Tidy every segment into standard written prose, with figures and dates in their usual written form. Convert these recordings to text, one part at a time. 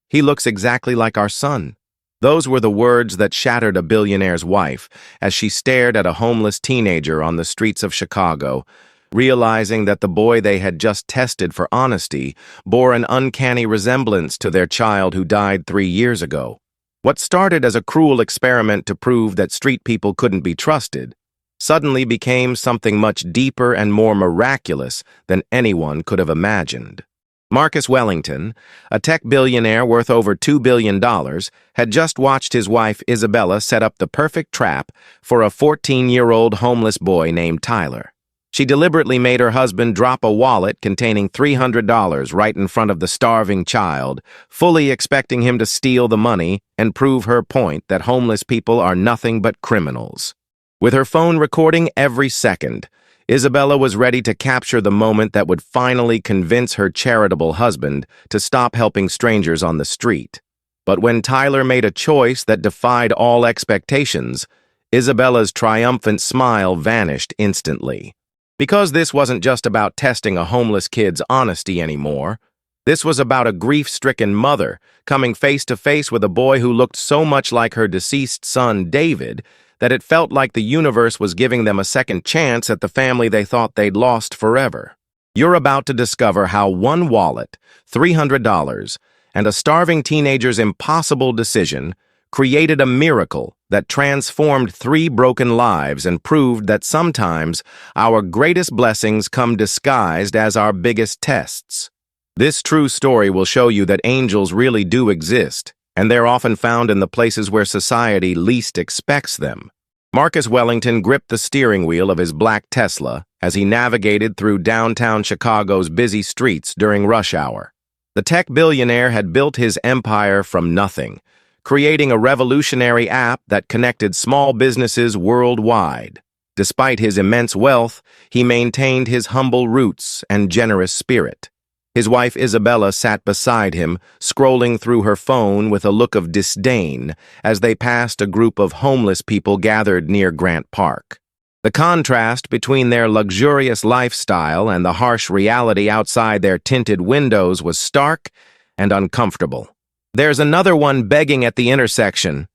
He looks exactly like our son." Those were the words that shattered a billionaire's wife as she stared at a homeless teenager on the streets of Chicago, realizing that the boy they had just tested for honesty bore an uncanny resemblance to their child who died 3 years ago. What started as a cruel experiment to prove that street people couldn't be trusted suddenly became something much deeper and more miraculous than anyone could have imagined. Marcus Wellington, a tech billionaire worth over $2 billion, had just watched his wife Isabella set up the perfect trap for a 14-year-old homeless boy named Tyler. She deliberately made her husband drop a wallet containing $300 right in front of the starving child, fully expecting him to steal the money and prove her point that homeless people are nothing but criminals. With her phone recording every second, Isabella was ready to capture the moment that would finally convince her charitable husband to stop helping strangers on the street. But when Tyler made a choice that defied all expectations, Isabella's triumphant smile vanished instantly. Because this wasn't just about testing a homeless kid's honesty anymore. This was about a grief-stricken mother coming face to face with a boy who looked so much like her deceased son, David, that it felt like the universe was giving them a second chance at the family they thought they'd lost forever. You're about to discover how one wallet, $300, and a starving teenager's impossible decision created a miracle that transformed 3 broken lives and proved that sometimes our greatest blessings come disguised as our biggest tests. This true story will show you that angels really do exist, and they're often found in the places where society least expects them. Marcus Wellington gripped the steering wheel of his black Tesla as he navigated through downtown Chicago's busy streets during rush hour. The tech billionaire had built his empire from nothing, creating a revolutionary app that connected small businesses worldwide. Despite his immense wealth, he maintained his humble roots and generous spirit. His wife Isabella sat beside him, scrolling through her phone with a look of disdain as they passed a group of homeless people gathered near Grant Park. The contrast between their luxurious lifestyle and the harsh reality outside their tinted windows was stark and uncomfortable. "There's another one begging at the intersection,"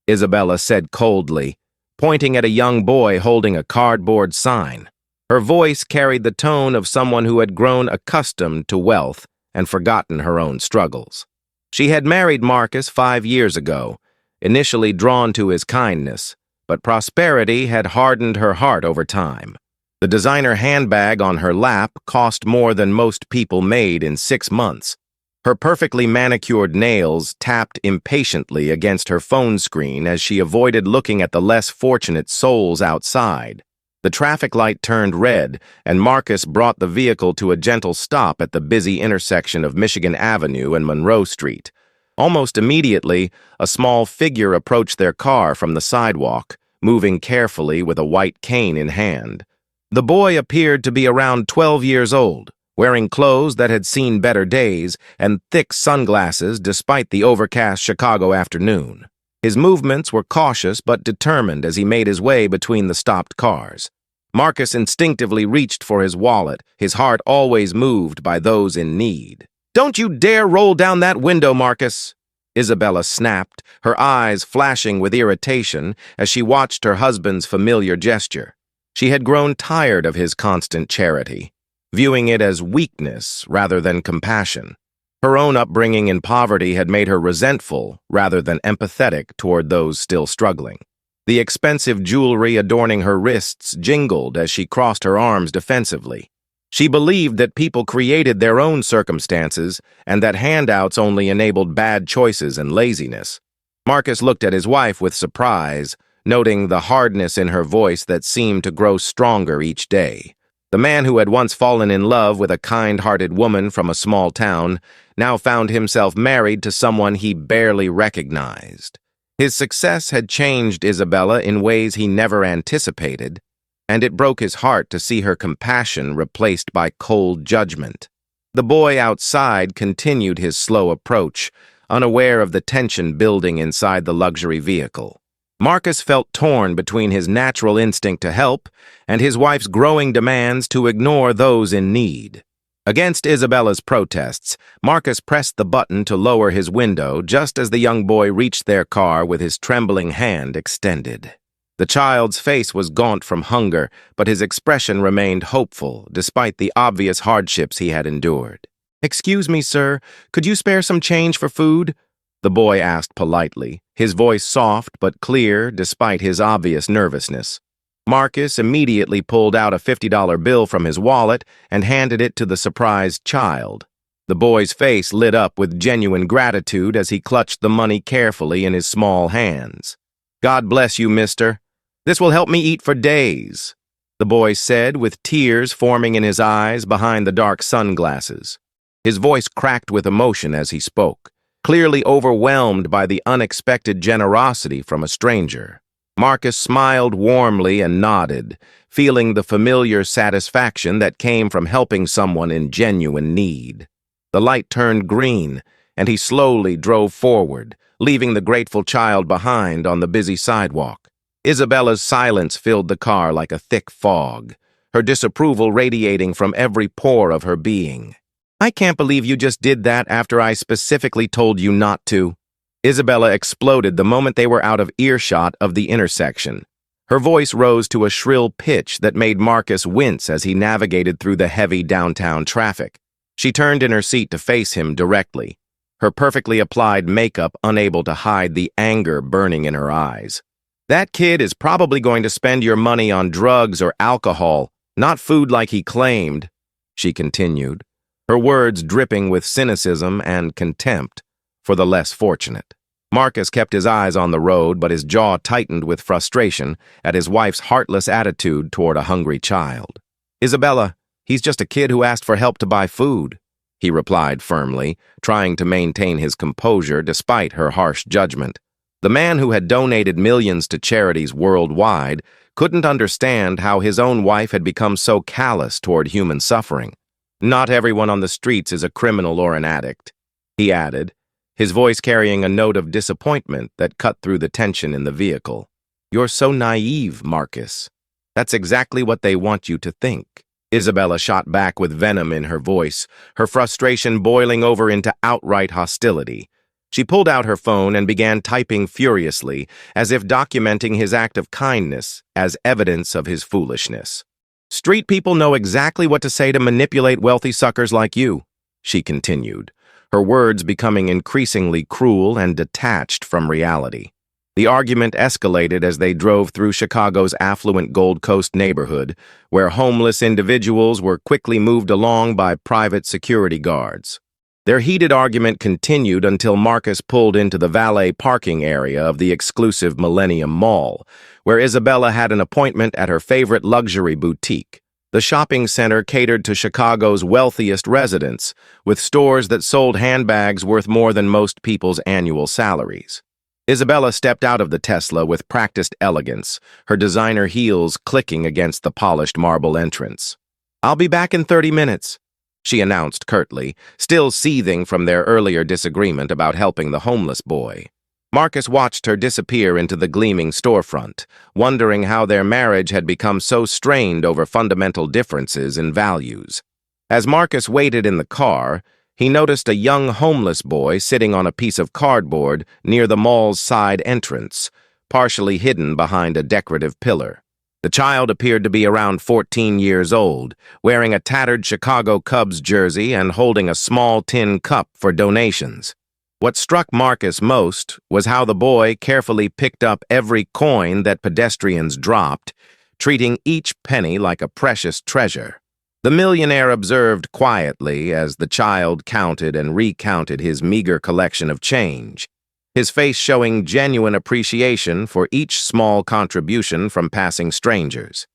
Isabella said coldly, pointing at a young boy holding a cardboard sign. Her voice carried the tone of someone who had grown accustomed to wealth and forgotten her own struggles. She had married Marcus 5 years ago, initially drawn to his kindness, but prosperity had hardened her heart over time. The designer handbag on her lap cost more than most people made in 6 months. Her perfectly manicured nails tapped impatiently against her phone screen as she avoided looking at the less fortunate souls outside. The traffic light turned red, and Marcus brought the vehicle to a gentle stop at the busy intersection of Michigan Avenue and Monroe Street. Almost immediately, a small figure approached their car from the sidewalk, moving carefully with a white cane in hand. The boy appeared to be around 12 years old, wearing clothes that had seen better days and thick sunglasses despite the overcast Chicago afternoon. His movements were cautious but determined as he made his way between the stopped cars. Marcus instinctively reached for his wallet, his heart always moved by those in need. "Don't you dare roll down that window, Marcus!" Isabella snapped, her eyes flashing with irritation as she watched her husband's familiar gesture. She had grown tired of his constant charity, viewing it as weakness rather than compassion. Her own upbringing in poverty had made her resentful rather than empathetic toward those still struggling. The expensive jewelry adorning her wrists jingled as she crossed her arms defensively. She believed that people created their own circumstances and that handouts only enabled bad choices and laziness. Marcus looked at his wife with surprise, noting the hardness in her voice that seemed to grow stronger each day. The man who had once fallen in love with a kind-hearted woman from a small town now found himself married to someone he barely recognized. His success had changed Isabella in ways he never anticipated, and it broke his heart to see her compassion replaced by cold judgment. The boy outside continued his slow approach, unaware of the tension building inside the luxury vehicle. Marcus felt torn between his natural instinct to help and his wife's growing demands to ignore those in need. Against Isabella's protests, Marcus pressed the button to lower his window just as the young boy reached their car with his trembling hand extended. The child's face was gaunt from hunger, but his expression remained hopeful despite the obvious hardships he had endured. "Excuse me, sir, could you spare some change for food?" the boy asked politely, his voice soft but clear despite his obvious nervousness. Marcus immediately pulled out a $50 bill from his wallet and handed it to the surprised child. The boy's face lit up with genuine gratitude as he clutched the money carefully in his small hands. "God bless you, mister. This will help me eat for days," the boy said with tears forming in his eyes behind the dark sunglasses. His voice cracked with emotion as he spoke, clearly overwhelmed by the unexpected generosity from a stranger. Marcus smiled warmly and nodded, feeling the familiar satisfaction that came from helping someone in genuine need. The light turned green, and he slowly drove forward, leaving the grateful child behind on the busy sidewalk. Isabella's silence filled the car like a thick fog, her disapproval radiating from every pore of her being. "I can't believe you just did that after I specifically told you not to." Isabella exploded the moment they were out of earshot of the intersection. Her voice rose to a shrill pitch that made Marcus wince as he navigated through the heavy downtown traffic. She turned in her seat to face him directly, her perfectly applied makeup unable to hide the anger burning in her eyes. "That kid is probably going to spend your money on drugs or alcohol, not food like he claimed," she continued, her words dripping with cynicism and contempt for the less fortunate. Marcus kept his eyes on the road, but his jaw tightened with frustration at his wife's heartless attitude toward a hungry child. "Isabella, he's just a kid who asked for help to buy food," he replied firmly, trying to maintain his composure despite her harsh judgment. The man who had donated millions to charities worldwide couldn't understand how his own wife had become so callous toward human suffering. "Not everyone on the streets is a criminal or an addict," he added, his voice carrying a note of disappointment that cut through the tension in the vehicle. "You're so naive, Marcus. That's exactly what they want you to think." Isabella shot back with venom in her voice, her frustration boiling over into outright hostility. She pulled out her phone and began typing furiously, as if documenting his act of kindness as evidence of his foolishness. "Street people know exactly what to say to manipulate wealthy suckers like you," she continued, her words becoming increasingly cruel and detached from reality. The argument escalated as they drove through Chicago's affluent Gold Coast neighborhood, where homeless individuals were quickly moved along by private security guards. Their heated argument continued until Marcus pulled into the valet parking area of the exclusive Millennium Mall, where Isabella had an appointment at her favorite luxury boutique. The shopping center catered to Chicago's wealthiest residents, with stores that sold handbags worth more than most people's annual salaries. Isabella stepped out of the Tesla with practiced elegance, her designer heels clicking against the polished marble entrance. "I'll be back in 30 minutes, she announced curtly, still seething from their earlier disagreement about helping the homeless boy. Marcus watched her disappear into the gleaming storefront, wondering how their marriage had become so strained over fundamental differences in values. As Marcus waited in the car, he noticed a young homeless boy sitting on a piece of cardboard near the mall's side entrance, partially hidden behind a decorative pillar. The child appeared to be around 14 years old, wearing a tattered Chicago Cubs jersey and holding a small tin cup for donations. What struck Marcus most was how the boy carefully picked up every coin that pedestrians dropped, treating each penny like a precious treasure. The millionaire observed quietly as the child counted and recounted his meager collection of change, his face showing genuine appreciation for each small contribution from passing strangers.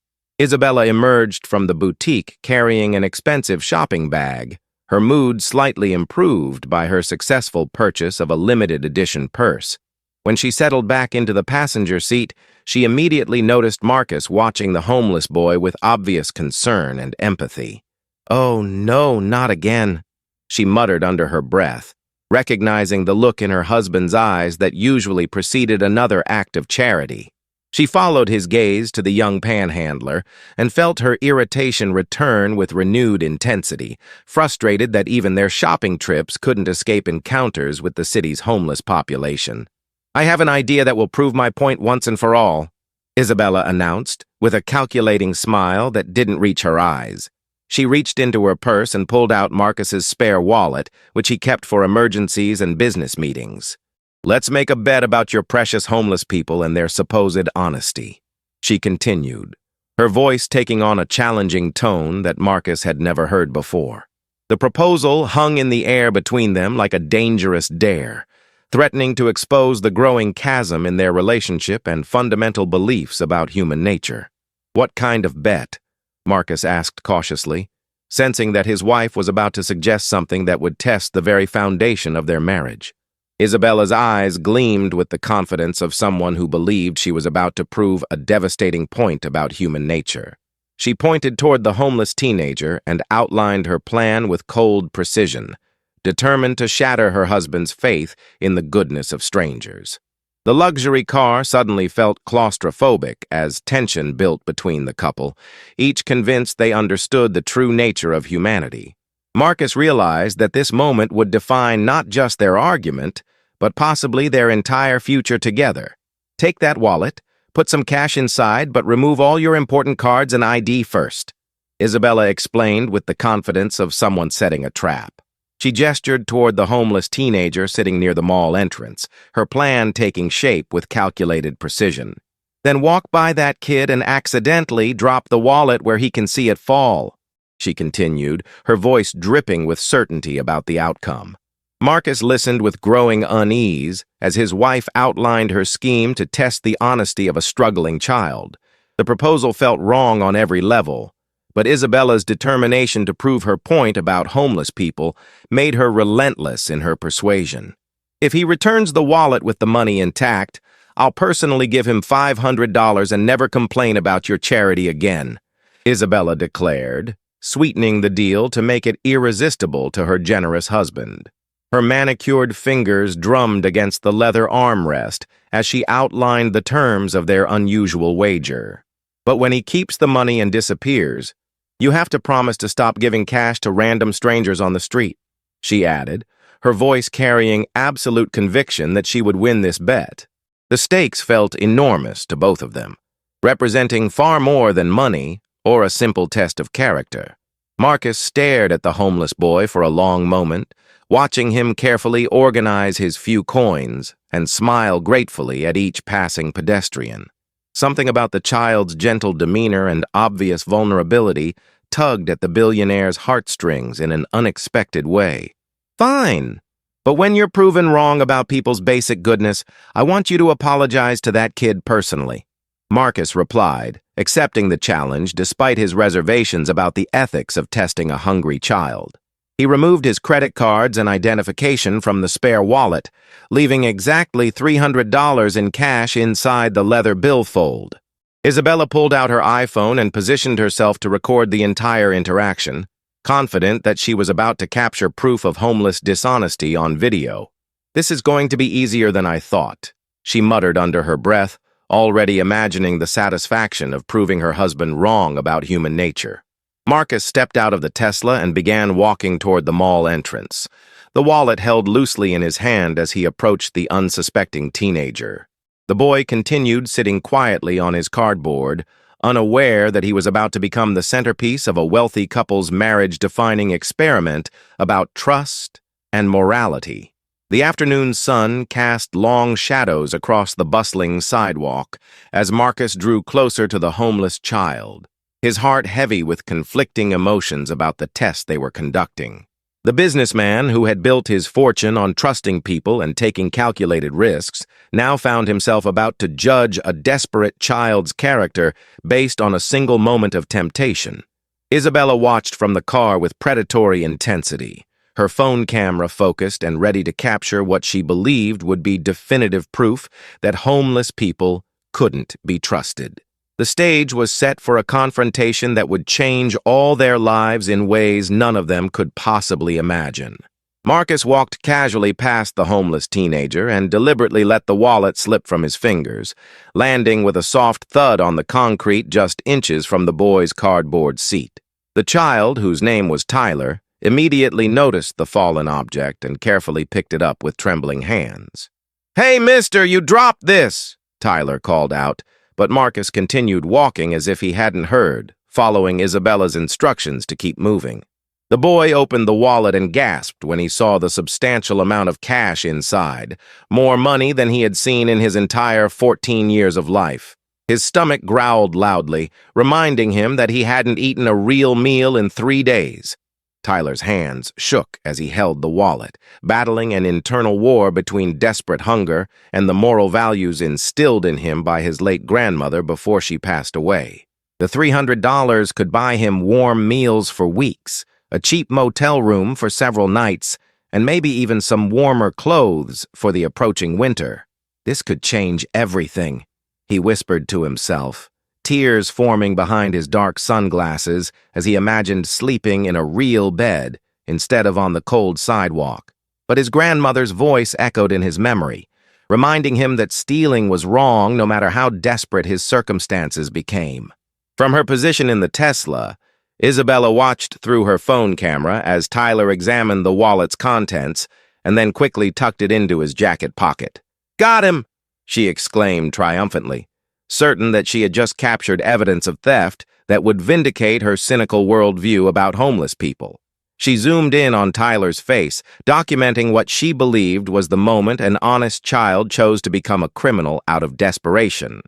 Isabella emerged from the boutique carrying an expensive shopping bag, her mood slightly improved by her successful purchase of a limited edition purse. When she settled back into the passenger seat, she immediately noticed Marcus watching the homeless boy with obvious concern and empathy. "Oh, no, not again," she muttered under her breath, recognizing the look in her husband's eyes that usually preceded another act of charity. She followed his gaze to the young panhandler and felt her irritation return with renewed intensity, frustrated that even their shopping trips couldn't escape encounters with the city's homeless population. "I have an idea that will prove my point once and for all," Isabella announced, with a calculating smile that didn't reach her eyes. She reached into her purse and pulled out Marcus's spare wallet, which he kept for emergencies and business meetings. "Let's make a bet about your precious homeless people and their supposed honesty," she continued, her voice taking on a challenging tone that Marcus had never heard before. The proposal hung in the air between them like a dangerous dare, threatening to expose the growing chasm in their relationship and fundamental beliefs about human nature. "What kind of bet?" Marcus asked cautiously, sensing that his wife was about to suggest something that would test the very foundation of their marriage. Isabella's eyes gleamed with the confidence of someone who believed she was about to prove a devastating point about human nature. She pointed toward the homeless teenager and outlined her plan with cold precision, determined to shatter her husband's faith in the goodness of strangers. The luxury car suddenly felt claustrophobic as tension built between the couple, each convinced they understood the true nature of humanity. Marcus realized that this moment would define not just their argument, but possibly their entire future together. "Take that wallet, put some cash inside, but remove all your important cards and ID first," Isabella explained with the confidence of someone setting a trap. She gestured toward the homeless teenager sitting near the mall entrance, her plan taking shape with calculated precision. "Then walk by that kid and accidentally drop the wallet where he can see it fall," she continued, her voice dripping with certainty about the outcome. Marcus listened with growing unease as his wife outlined her scheme to test the honesty of a struggling child. The proposal felt wrong on every level, but Isabella's determination to prove her point about homeless people made her relentless in her persuasion. "If he returns the wallet with the money intact, I'll personally give him $500 and never complain about your charity again," Isabella declared, sweetening the deal to make it irresistible to her generous husband. Her manicured fingers drummed against the leather armrest as she outlined the terms of their unusual wager. "But when he keeps the money and disappears, you have to promise to stop giving cash to random strangers on the street," she added, her voice carrying absolute conviction that she would win this bet. The stakes felt enormous to both of them, representing far more than money or a simple test of character. Marcus stared at the homeless boy for a long moment, watching him carefully organize his few coins and smile gratefully at each passing pedestrian. Something about the child's gentle demeanor and obvious vulnerability tugged at the billionaire's heartstrings in an unexpected way. "Fine, but when you're proven wrong about people's basic goodness, I want you to apologize to that kid personally," Marcus replied, accepting the challenge despite his reservations about the ethics of testing a hungry child. He removed his credit cards and identification from the spare wallet, leaving exactly $300 in cash inside the leather billfold. Isabella pulled out her iPhone and positioned herself to record the entire interaction, confident that she was about to capture proof of homeless dishonesty on video. "This is going to be easier than I thought," she muttered under her breath, already imagining the satisfaction of proving her husband wrong about human nature. Marcus stepped out of the Tesla and began walking toward the mall entrance, the wallet held loosely in his hand as he approached the unsuspecting teenager. The boy continued sitting quietly on his cardboard, unaware that he was about to become the centerpiece of a wealthy couple's marriage-defining experiment about trust and morality. The afternoon sun cast long shadows across the bustling sidewalk as Marcus drew closer to the homeless child, his heart heavy with conflicting emotions about the test they were conducting. The businessman, who had built his fortune on trusting people and taking calculated risks, now found himself about to judge a desperate child's character based on a single moment of temptation. Isabella watched from the car with predatory intensity, her phone camera focused and ready to capture what she believed would be definitive proof that homeless people couldn't be trusted. The stage was set for a confrontation that would change all their lives in ways none of them could possibly imagine. Marcus walked casually past the homeless teenager and deliberately let the wallet slip from his fingers, landing with a soft thud on the concrete just inches from the boy's cardboard seat. The child, whose name was Tyler, immediately noticed the fallen object and carefully picked it up with trembling hands. "Hey, mister, you dropped this!" Tyler called out, but Marcus continued walking as if he hadn't heard, following Isabella's instructions to keep moving. The boy opened the wallet and gasped when he saw the substantial amount of cash inside, more money than he had seen in his entire 14 years of life. His stomach growled loudly, reminding him that he hadn't eaten a real meal in 3 days. Tyler's hands shook as he held the wallet, battling an internal war between desperate hunger and the moral values instilled in him by his late grandmother before she passed away. The $300 could buy him warm meals for weeks, a cheap motel room for several nights, and maybe even some warmer clothes for the approaching winter. This could change everything, he whispered to himself, tears forming behind his dark sunglasses as he imagined sleeping in a real bed instead of on the cold sidewalk. But his grandmother's voice echoed in his memory, reminding him that stealing was wrong no matter how desperate his circumstances became. From her position in the Tesla, Isabella watched through her phone camera as Tyler examined the wallet's contents and then quickly tucked it into his jacket pocket. "Got him!" she exclaimed triumphantly, certain that she had just captured evidence of theft that would vindicate her cynical worldview about homeless people. She zoomed in on Tyler's face, documenting what she believed was the moment an honest child chose to become a criminal out of desperation.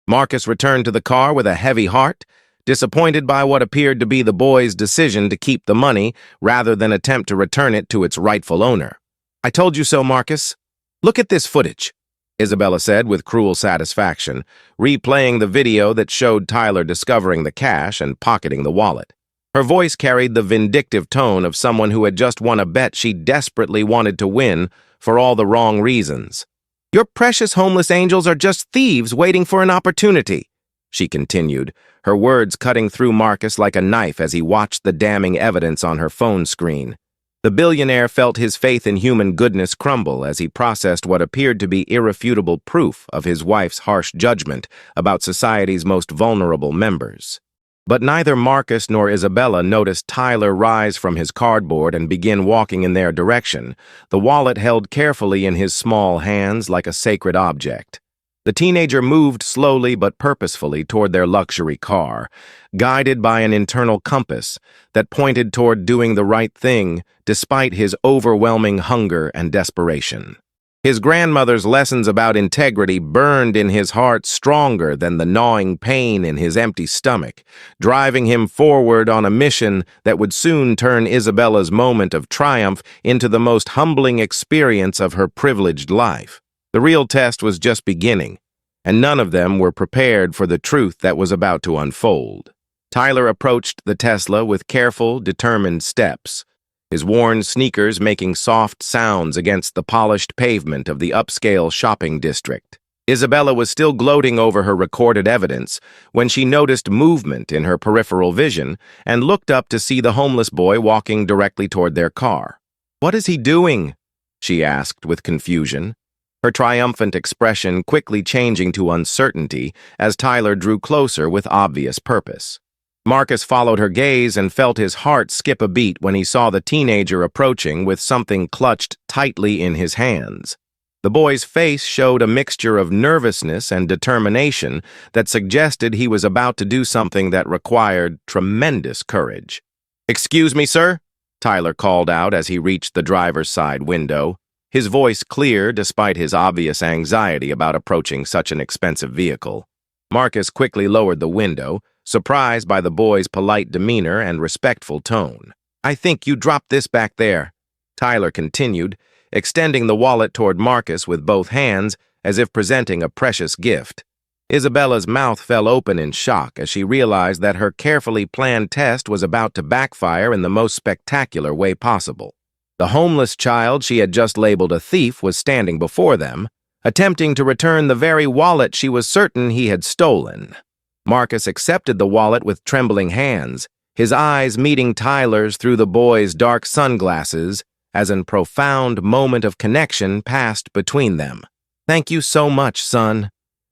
Marcus returned to the car with a heavy heart, disappointed by what appeared to be the boy's decision to keep the money rather than attempt to return it to its rightful owner. "I told you so, Marcus. Look at this footage," Isabella said with cruel satisfaction, replaying the video that showed Tyler discovering the cash and pocketing the wallet. Her voice carried the vindictive tone of someone who had just won a bet she desperately wanted to win for all the wrong reasons. "Your precious homeless angels are just thieves waiting for an opportunity," she continued, her words cutting through Marcus like a knife as he watched the damning evidence on her phone screen. The billionaire felt his faith in human goodness crumble as he processed what appeared to be irrefutable proof of his wife's harsh judgment about society's most vulnerable members. But neither Marcus nor Isabella noticed Tyler rise from his cardboard and begin walking in their direction, the wallet held carefully in his small hands like a sacred object. The teenager moved slowly but purposefully toward their luxury car, guided by an internal compass that pointed toward doing the right thing despite his overwhelming hunger and desperation. His grandmother's lessons about integrity burned in his heart stronger than the gnawing pain in his empty stomach, driving him forward on a mission that would soon turn Isabella's moment of triumph into the most humbling experience of her privileged life. The real test was just beginning, and none of them were prepared for the truth that was about to unfold. Tyler approached the Tesla with careful, determined steps, his worn sneakers making soft sounds against the polished pavement of the upscale shopping district. Isabella was still gloating over her recorded evidence when she noticed movement in her peripheral vision and looked up to see the homeless boy walking directly toward their car. "What is he doing?" she asked with confusion, her triumphant expression quickly changing to uncertainty as Tyler drew closer with obvious purpose. Marcus followed her gaze and felt his heart skip a beat when he saw the teenager approaching with something clutched tightly in his hands. The boy's face showed a mixture of nervousness and determination that suggested he was about to do something that required tremendous courage. "Excuse me, sir?" Tyler called out as he reached the driver's side window, his voice clear despite his obvious anxiety about approaching such an expensive vehicle. Marcus quickly lowered the window, surprised by the boy's polite demeanor and respectful tone. "I think you dropped this back there," Tyler continued, extending the wallet toward Marcus with both hands as if presenting a precious gift. Isabella's mouth fell open in shock as she realized that her carefully planned test was about to backfire in the most spectacular way possible. The homeless child she had just labeled a thief was standing before them, attempting to return the very wallet she was certain he had stolen. Marcus accepted the wallet with trembling hands, his eyes meeting Tyler's through the boy's dark sunglasses as a profound moment of connection passed between them. "Thank you so much, son.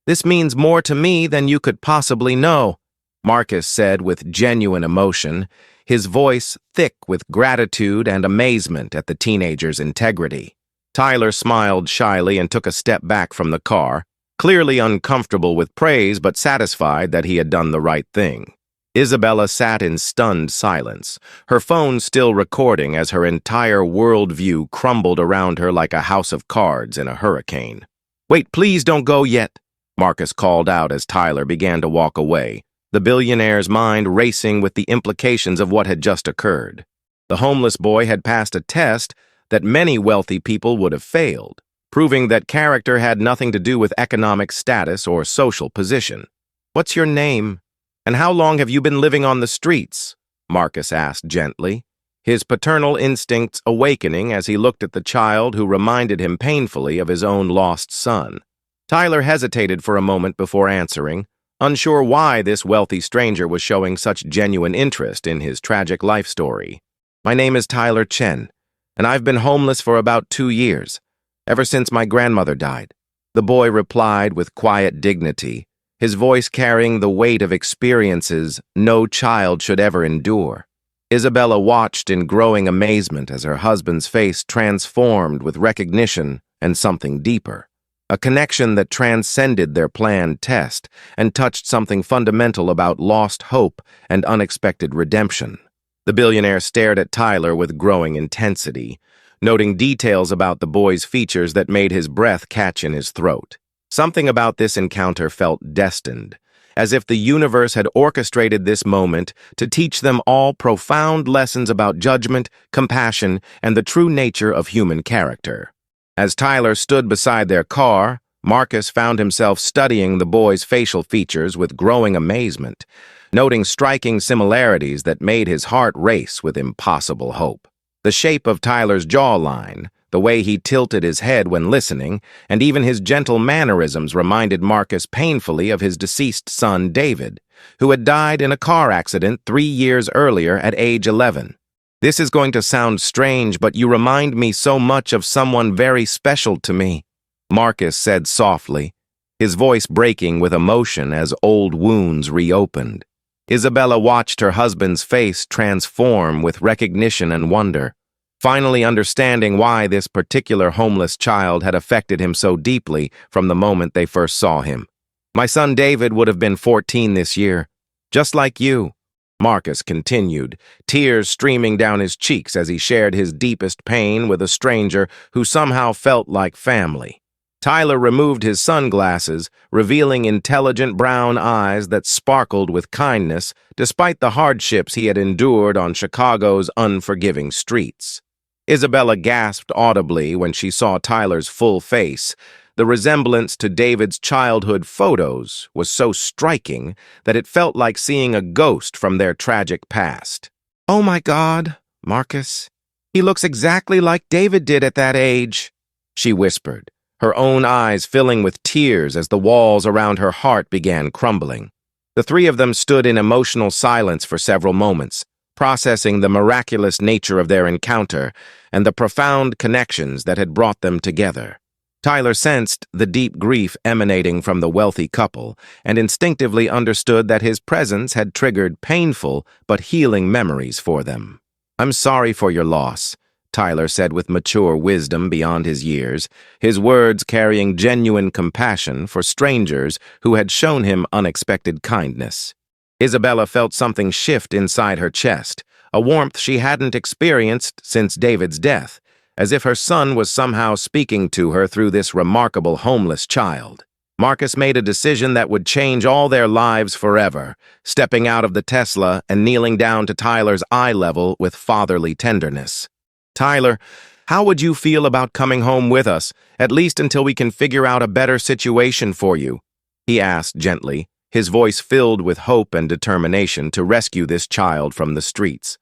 This means more to me than you could possibly know," Marcus said with genuine emotion, his voice thick with gratitude and amazement at the teenager's integrity. Tyler smiled shyly and took a step back from the car, clearly uncomfortable with praise but satisfied that he had done the right thing. Isabella sat in stunned silence, her phone still recording as her entire worldview crumbled around her like a house of cards in a hurricane. "Wait, please don't go yet," Marcus called out as Tyler began to walk away, the billionaire's mind racing with the implications of what had just occurred. The homeless boy had passed a test that many wealthy people would have failed, proving that character had nothing to do with economic status or social position. "What's your name? And how long have you been living on the streets?" Marcus asked gently, his paternal instincts awakening as he looked at the child who reminded him painfully of his own lost son. Tyler hesitated for a moment before answering, unsure why this wealthy stranger was showing such genuine interest in his tragic life story. "My name is Tyler Chen, and I've been homeless for about 2 years, ever since my grandmother died," the boy replied with quiet dignity, his voice carrying the weight of experiences no child should ever endure. Isabella watched in growing amazement as her husband's face transformed with recognition and something deeper, a connection that transcended their planned test and touched something fundamental about lost hope and unexpected redemption. The billionaire stared at Tyler with growing intensity, noting details about the boy's features that made his breath catch in his throat. Something about this encounter felt destined, as if the universe had orchestrated this moment to teach them all profound lessons about judgment, compassion, and the true nature of human character. As Tyler stood beside their car, Marcus found himself studying the boy's facial features with growing amazement, noting striking similarities that made his heart race with impossible hope. The shape of Tyler's jawline, the way he tilted his head when listening, and even his gentle mannerisms reminded Marcus painfully of his deceased son, David, who had died in a car accident 3 years earlier at age 11. "This is going to sound strange, but you remind me so much of someone very special to me," Marcus said softly, his voice breaking with emotion as old wounds reopened. Isabella watched her husband's face transform with recognition and wonder, finally understanding why this particular homeless child had affected him so deeply from the moment they first saw him. "My son David would have been 14 this year, just like you," Marcus continued, tears streaming down his cheeks as he shared his deepest pain with a stranger who somehow felt like family. Tyler removed his sunglasses, revealing intelligent brown eyes that sparkled with kindness despite the hardships he had endured on Chicago's unforgiving streets. Isabella gasped audibly when she saw Tyler's full face. The resemblance to David's childhood photos was so striking that it felt like seeing a ghost from their tragic past. "Oh my God, Marcus, he looks exactly like David did at that age," she whispered, her own eyes filling with tears as the walls around her heart began crumbling. The three of them stood in emotional silence for several moments, processing the miraculous nature of their encounter and the profound connections that had brought them together. Tyler sensed the deep grief emanating from the wealthy couple and instinctively understood that his presence had triggered painful but healing memories for them. "I'm sorry for your loss," Tyler said with mature wisdom beyond his years, his words carrying genuine compassion for strangers who had shown him unexpected kindness. Isabella felt something shift inside her chest, a warmth she hadn't experienced since David's death, as if her son was somehow speaking to her through this remarkable homeless child. Marcus made a decision that would change all their lives forever, stepping out of the Tesla and kneeling down to Tyler's eye level with fatherly tenderness. "Tyler, how would you feel about coming home with us, at least until we can figure out a better situation for you?" he asked gently, his voice filled with hope and determination to rescue this child from the streets.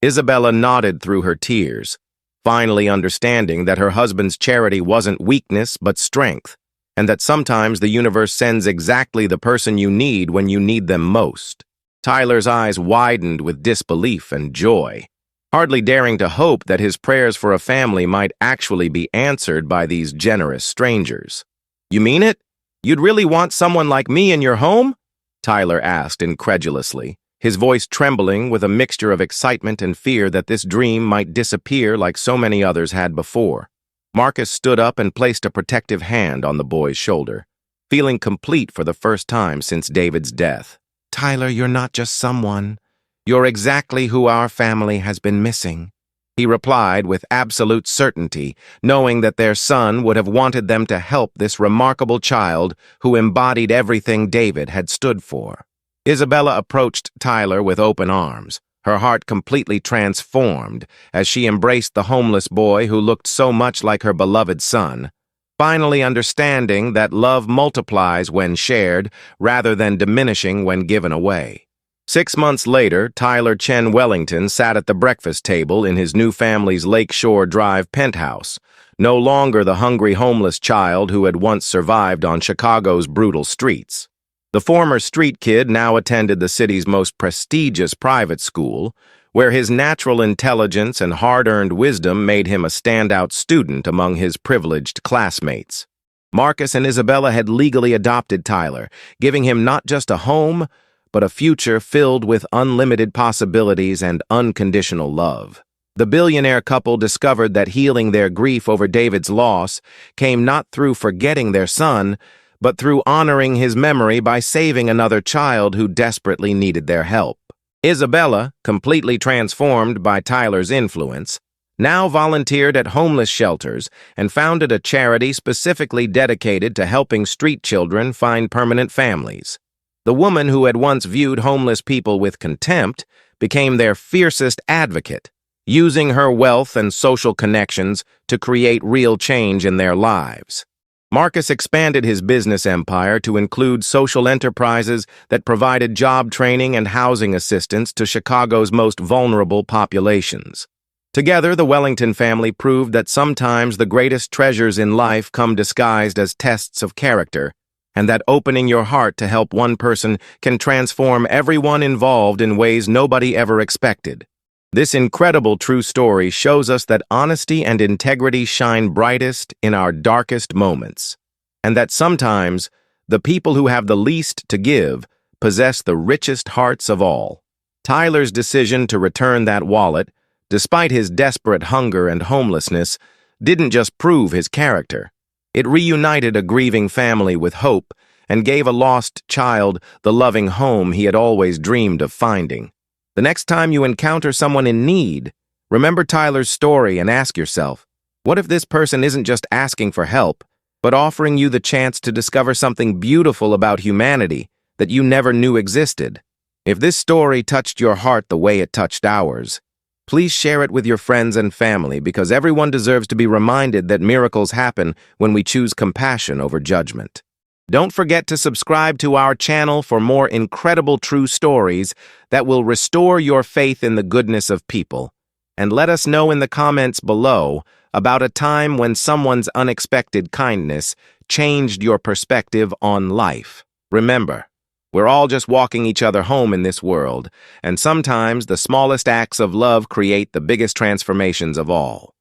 Isabella nodded through her tears, finally understanding that her husband's charity wasn't weakness but strength, and that sometimes the universe sends exactly the person you need when you need them most. Tyler's eyes widened with disbelief and joy. hardly daring to hope that his prayers for a family might actually be answered by these generous strangers. "You mean it? You'd really want someone like me in your home?" Tyler asked incredulously, his voice trembling with a mixture of excitement and fear that this dream might disappear like so many others had before. Marcus stood up and placed a protective hand on the boy's shoulder, feeling complete for the first time since David's death. "Tyler, you're not just someone. You're exactly who our family has been missing," he replied with absolute certainty, knowing that their son would have wanted them to help this remarkable child who embodied everything David had stood for. Isabella approached Tyler with open arms, her heart completely transformed as she embraced the homeless boy who looked so much like her beloved son, finally understanding that love multiplies when shared rather than diminishing when given away. 6 months later, Tyler Chen Wellington sat at the breakfast table in his new family's Lakeshore Drive penthouse, no longer the hungry homeless child who had once survived on Chicago's brutal streets. The former street kid now attended the city's most prestigious private school, where his natural intelligence and hard-earned wisdom made him a standout student among his privileged classmates. Marcus and Isabella had legally adopted Tyler, giving him not just a home, but a future filled with unlimited possibilities and unconditional love. The billionaire couple discovered that healing their grief over David's loss came not through forgetting their son, but through honoring his memory by saving another child who desperately needed their help. Isabella, completely transformed by Tyler's influence, now volunteered at homeless shelters and founded a charity specifically dedicated to helping street children find permanent families. The woman who had once viewed homeless people with contempt became their fiercest advocate, using her wealth and social connections to create real change in their lives. Marcus expanded his business empire to include social enterprises that provided job training and housing assistance to Chicago's most vulnerable populations. Together, the Wellington family proved that sometimes the greatest treasures in life come disguised as tests of character, and that opening your heart to help one person can transform everyone involved in ways nobody ever expected. This incredible true story shows us that honesty and integrity shine brightest in our darkest moments, and that sometimes the people who have the least to give possess the richest hearts of all. Tyler's decision to return that wallet, despite his desperate hunger and homelessness, didn't just prove his character. It reunited a grieving family with hope and gave a lost child the loving home he had always dreamed of finding. The next time you encounter someone in need, remember Tyler's story and ask yourself, what if this person isn't just asking for help, but offering you the chance to discover something beautiful about humanity that you never knew existed? If this story touched your heart the way it touched ours, please share it with your friends and family, because everyone deserves to be reminded that miracles happen when we choose compassion over judgment. Don't forget to subscribe to our channel for more incredible true stories that will restore your faith in the goodness of people. And let us know in the comments below about a time when someone's unexpected kindness changed your perspective on life. Remember, we're all just walking each other home in this world, and sometimes the smallest acts of love create the biggest transformations of all.